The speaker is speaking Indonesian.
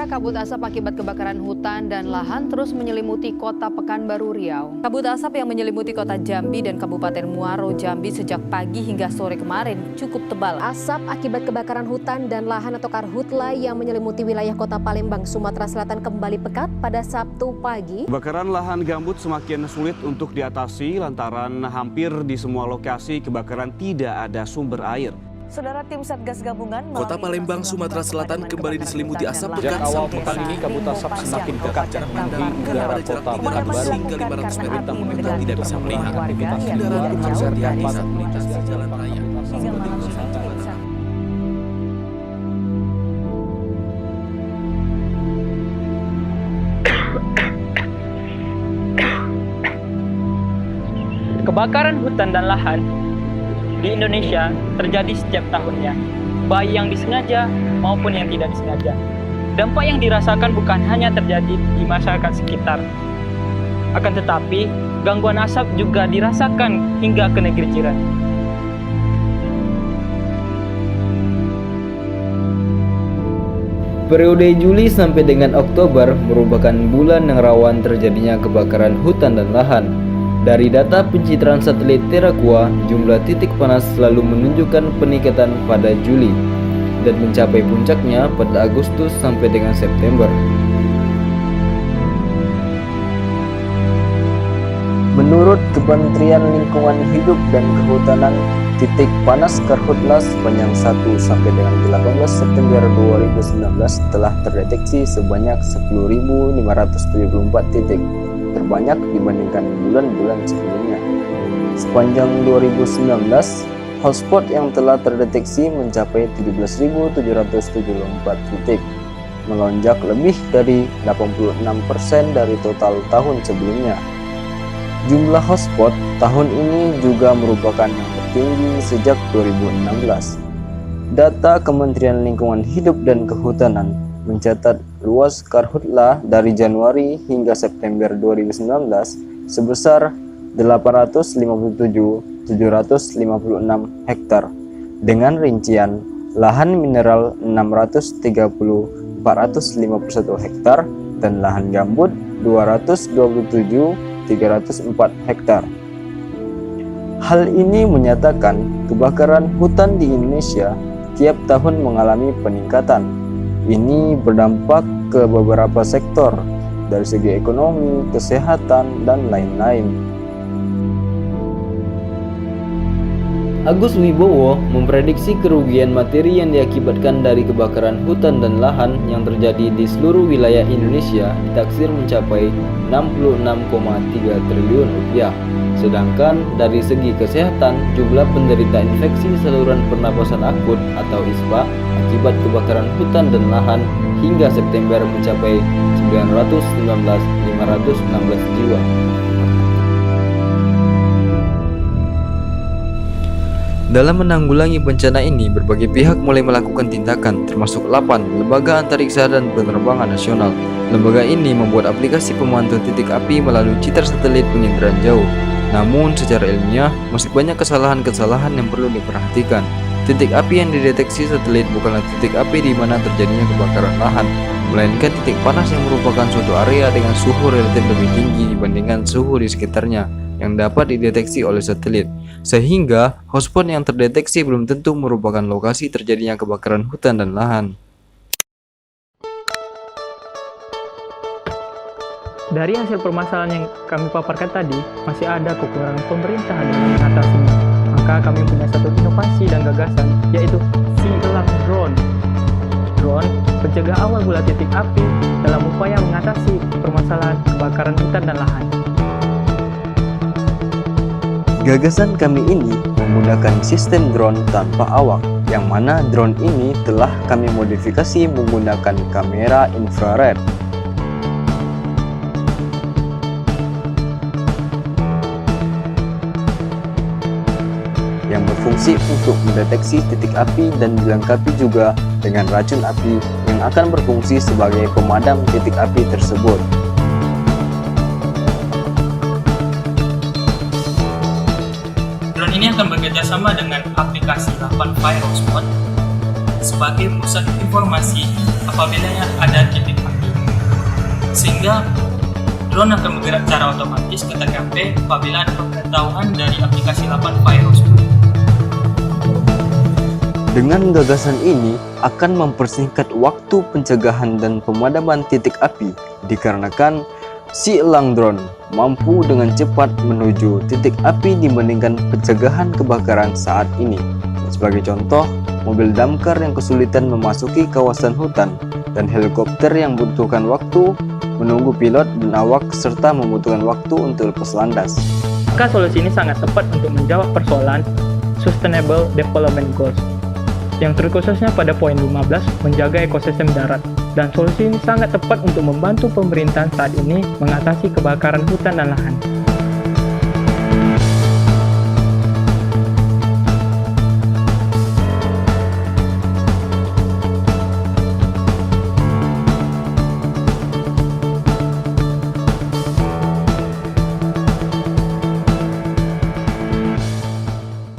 Saudara, kabut asap akibat kebakaran hutan dan lahan terus menyelimuti kota Pekanbaru Riau. Kabut asap yang menyelimuti kota Jambi dan Kabupaten Muaro Jambi sejak pagi hingga sore kemarin cukup tebal. Asap akibat kebakaran hutan dan lahan atau karhutla yang menyelimuti wilayah kota Palembang, Sumatera Selatan kembali pekat pada Sabtu pagi. Kebakaran lahan gambut semakin sulit untuk diatasi lantaran hampir di semua lokasi kebakaran tidak ada sumber air. Saudara, tim Satgas Gabungan Kota Palembang, Sumatera Selatan kembali diselimuti asap Sejak pekat awal sampai pekan ini kabut asap semakin pekat jarak memenuhi pandang udara jarak kota 300 Pekanbaru. hingga 500 meter Pemerintah pemerintah meminta tidak bisa melihat aktivitas kendaraan pun harus hati-hati saat dari melintas di jalan raya. Kebakaran hutan dan lahan di Indonesia terjadi setiap tahunnya, baik yang disengaja maupun yang tidak disengaja. Dampak yang dirasakan bukan hanya terjadi di masyarakat sekitar, akan tetapi gangguan asap juga dirasakan hingga ke negeri jiran. Periode Juli sampai dengan Oktober merupakan bulan yang rawan terjadinya kebakaran hutan dan lahan. Dari data pencitraan satelit Teraqua, jumlah titik panas selalu menunjukkan peningkatan pada Juli dan mencapai puncaknya pada Agustus sampai dengan September. Menurut Kementerian Lingkungan Hidup dan Kehutanan, titik panas karhutla sepanjang 1 sampai dengan 18 September 2019 telah terdeteksi sebanyak 10.574 titik, terbanyak dibandingkan bulan-bulan sebelumnya. Sepanjang 2019, hotspot yang telah terdeteksi mencapai 17.774 titik, melonjak lebih dari 86% dari total tahun sebelumnya. Jumlah hotspot tahun ini juga merupakan yang tertinggi sejak 2016. Data Kementerian Lingkungan Hidup dan Kehutanan mencatat luas karhutla dari Januari hingga September 2019 sebesar 857.756 hektar dengan rincian lahan mineral 630.451 hektar dan lahan gambut 227.304 hektar. Hal ini menyatakan kebakaran hutan di Indonesia tiap tahun mengalami peningkatan. Ini berdampak ke beberapa sektor dari segi ekonomi, kesehatan, dan lain-lain. Agus Wibowo memprediksi kerugian materi yang diakibatkan dari kebakaran hutan dan lahan yang terjadi di seluruh wilayah Indonesia ditaksir mencapai 66,3 triliun rupiah. Sedangkan dari segi kesehatan, jumlah penderita infeksi saluran pernapasan akut atau ISPA akibat kebakaran hutan dan lahan hingga September mencapai 919.516 jiwa. Dalam menanggulangi bencana ini, berbagai pihak mulai melakukan tindakan, termasuk LAPAN, Lembaga Antariksa dan Penerbangan Nasional. Lembaga ini membuat aplikasi pemantau titik api melalui citra satelit penginderaan jauh. Namun, secara ilmiah, masih banyak kesalahan-kesalahan yang perlu diperhatikan. Titik api yang dideteksi satelit bukanlah titik api di mana terjadinya kebakaran lahan, melainkan titik panas yang merupakan suatu area dengan suhu relatif lebih tinggi dibandingkan suhu di sekitarnya yang dapat dideteksi oleh satelit, sehingga hotspot yang terdeteksi belum tentu merupakan lokasi terjadinya kebakaran hutan dan lahan. Dari hasil permasalahan yang kami paparkan tadi, masih ada kekurangan pemerintah dalam mengatasinya. Maka kami punya satu inovasi dan gagasan, yaitu silang drone. Drone pencegah awal mula titik api dalam upaya mengatasi permasalahan kebakaran hutan dan lahan. Gagasan kami ini menggunakan sistem drone tanpa awak, yang mana drone ini telah kami modifikasi menggunakan kamera infrared. Yang berfungsi untuk mendeteksi titik api dan dilengkapi juga dengan racun api yang akan berfungsi sebagai pemadam titik api tersebut. Drone ini akan bekerja sama dengan aplikasi LAPAN Fire Hotspot sebagai pusat informasi apabila ada titik api. Sehingga drone akan bergerak secara otomatis ke TKP apabila ada pemberitahuan dari aplikasi Lapan Virus. Dengan gagasan ini akan mempersingkat waktu pencegahan dan pemadaman titik api dikarenakan si elang drone mampu dengan cepat menuju titik api dibandingkan pencegahan kebakaran saat ini. Sebagai contoh, mobil damkar yang kesulitan memasuki kawasan hutan dan helikopter yang membutuhkan waktu menunggu pilot dan awak serta membutuhkan waktu untuk lepas landas. Maka solusi ini sangat tepat untuk menjawab persoalan Sustainable Development Goals yang terkhususnya pada poin 15 menjaga ekosistem darat, dan solusi ini sangat tepat untuk membantu pemerintahan saat ini mengatasi kebakaran hutan dan lahan.